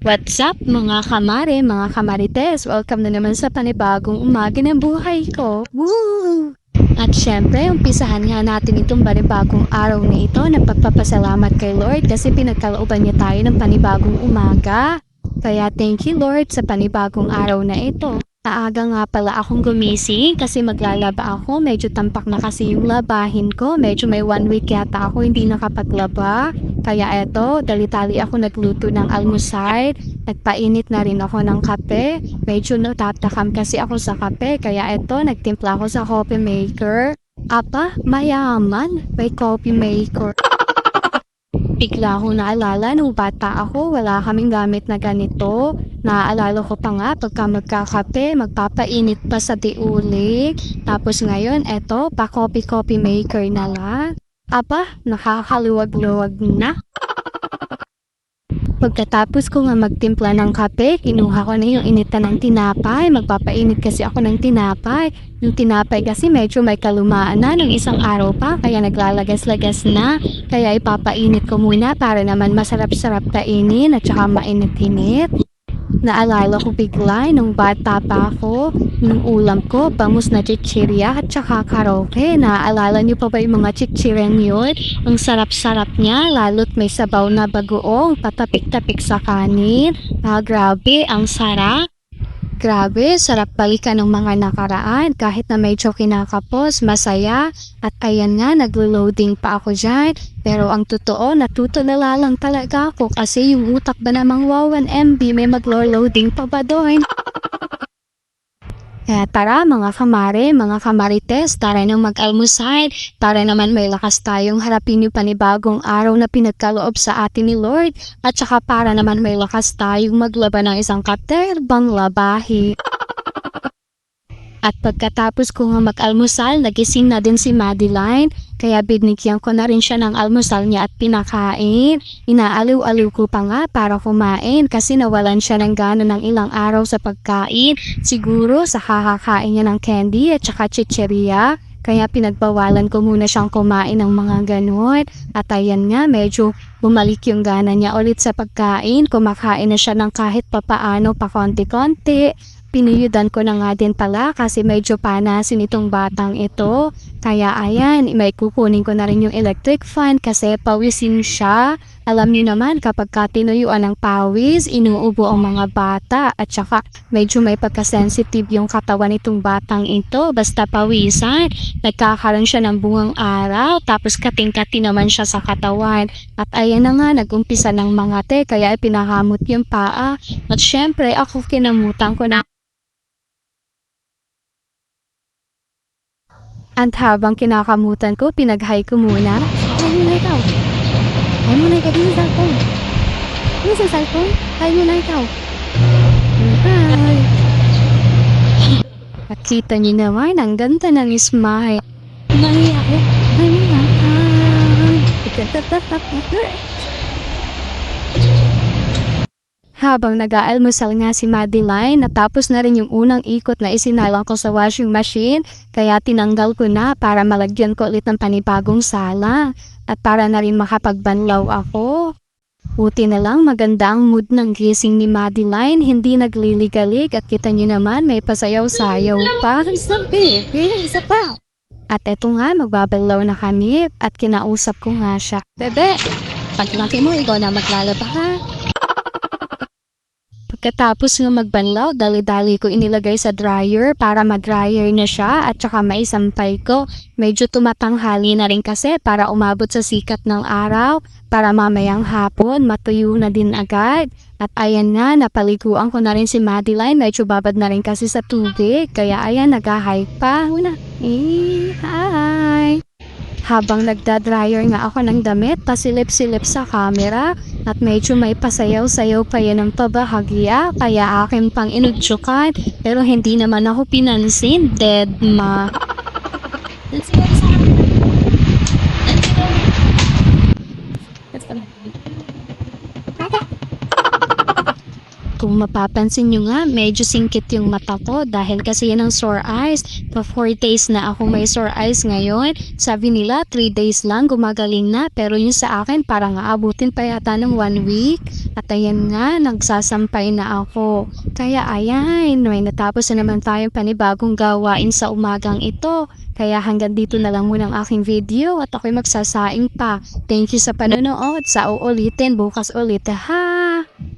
What's up mga kamare, mga kamarites? Welcome na naman sa panibagong umaga ng buhay ko. Woo! At syempre, umpisahan nga natin itong panibagong araw na ito na pagpapasalamat kay Lord kasi pinagkalooban niya tayo ng panibagong umaga. Kaya thank you Lord sa panibagong araw na ito. Naaga nga pala akong gumising kasi maglalaba ako. Medyo tampak na kasi yung labahin ko. Medyo may 1 week yata ako hindi nakapaglaba. Kaya eto, dali-tali ako nagluto ng almusal. Nagpainit na rin ako ng kape. Medyo natatakam kasi ako sa kape. Kaya eto, nagtimpla ako sa coffee maker. Apa, mayaman. May coffee maker. Bigla ko naalala nung bata ako, wala kaming gamit na ganito. Naaalala ko pa nga pagka magkakape, magpapainit pa sa tiulig. Tapos ngayon, eto, pa coffee maker na lang. Aba, nakakaluwag-luwag na. Pagkatapos ko nga magtimpla ng kape, kinuha ko na yung initan ng tinapay. Magpapainit kasi ako ng tinapay. Yung tinapay kasi medyo may kalumaan na ng isang araw pa, kaya naglalagas-lagas na. Kaya ipapainit ko muna para naman masarap-sarap kainin at saka mainit-init. Naalala ko bigla nung bata pa ako, nung ulam ko, bangus na chichirya at saka karaoke. Naalala niyo pa ba yung mga chichiryang yun? Ang sarap-sarap niya, lalo't may sabaw na bagoong patapik-tapik sa kanin. Grabe, ang sarap. Grabe, sarap balikan ng mga nakaraan kahit na medyo kinakapos, masaya. At ayan nga, naglo-loading pa ako dyan. Pero ang totoo, natutulala lang talaga ako kasi yung utak ba namang 1 MB may maglo-loading pa ba doon? Kaya tara mga kamare, mga kamarites, tara nang mag-almusal, tara naman may lakas tayong harapin yung panibagong araw na pinagkaloob sa atin ni Lord, at saka para naman may lakas tayong maglaban ng isang katerbang labahi. At pagkatapos ko nga mag-almusal, nagising na din si Madeline, kaya binigyan ko na rin siya ng almusal niya at pinakain. Inaaliw-aliw ko pa nga para kumain kasi nawalan siya ng gana ng ilang araw sa pagkain. Siguro sa kakakain niya ng candy at saka chicheria. Kaya pinagbawalan ko muna siyang kumain ng mga ganon. At ayan nga, medyo bumalik yung gana niya ulit sa pagkain. Kumakain na siya ng kahit papaano pa konti-konti. Piniyudan ko na nga din pala kasi medyo panasin itong batang ito. Kaya ayan, may kukunin ko na rin yung electric fan kasi pawisin siya. Alam niyo naman kapag tinuyuan ng pawis, inuubo ang mga bata at saka medyo may pagka-sensitive yung katawan nitong batang ito. Basta pawisan, nagkakaroon siya ng bungang araw tapos kating-kati naman siya sa katawan. At ayan na nga, nag-umpisa ng mangate kaya pinahamot yung paa. At syempre ako kinamutan ko na. At habang kinakamutan ko, pinag-hi ko muna. Hi muna ikaw. Hi muna ikaw din sa cellphone. Ano sa cellphone? Hi muna ikaw. Hi. Nakita niyo naman, ang ganda ng smile. Nahiya ako. Hi muna. Hi. Habang nag-aalmusal nga si Madeline, natapos na rin yung unang ikot na isinalang ko sa washing machine, kaya tinanggal ko na para malagyan ko ulit ng panibagong sala at para na rin makapagbanlaw ako. Buti na lang maganda ang mood ng gising ni Madeline, hindi nagliligalig at kita niyo naman may pasayaw-sayaw pa. Sabi, isa pa. At eto nga, magbabalaw na kami at kinausap ko nga siya. Bebe, paglaki mo, ikaw na maglalaba ha. Pagkatapos nga magbanlaw, dali-dali ko inilagay sa dryer para ma-dryer na siya at saka maisampay ko. Medyo tumatanghali na rin kasi para umabot sa sikat ng araw para mamayang hapon matuyo na din agad. At ayan nga, napaliguan ko na rin si Madeline, medyo babad na rin kasi sa tubig. Kaya ayan, nag-hi pa. Hi! Habang nagda-dryer nga ako ng damit, pasilip-silip sa camera at medyo may pasayaw-sayaw pa yan ng pabahagya kaya akin pang inudsyukan pero hindi naman ako pinansin, dead ma. kung mapapansin nyo nga, medyo singkit yung mata ko dahil kasi yan ang sore eyes. Pa 4 days na ako may sore eyes ngayon. Sabi nila 3 days lang gumagaling na, pero yung sa akin parang aabutin pa yata ng 1 week. At ayan nga, nagsasampay na ako. Kaya ayan, may natapos na naman tayong panibagong gawain sa umagang ito. Kaya hanggang dito na lang muna ang aking video at ako'y magsasaing pa. Thank you sa panonood. Sa uulitin bukas ulit ha.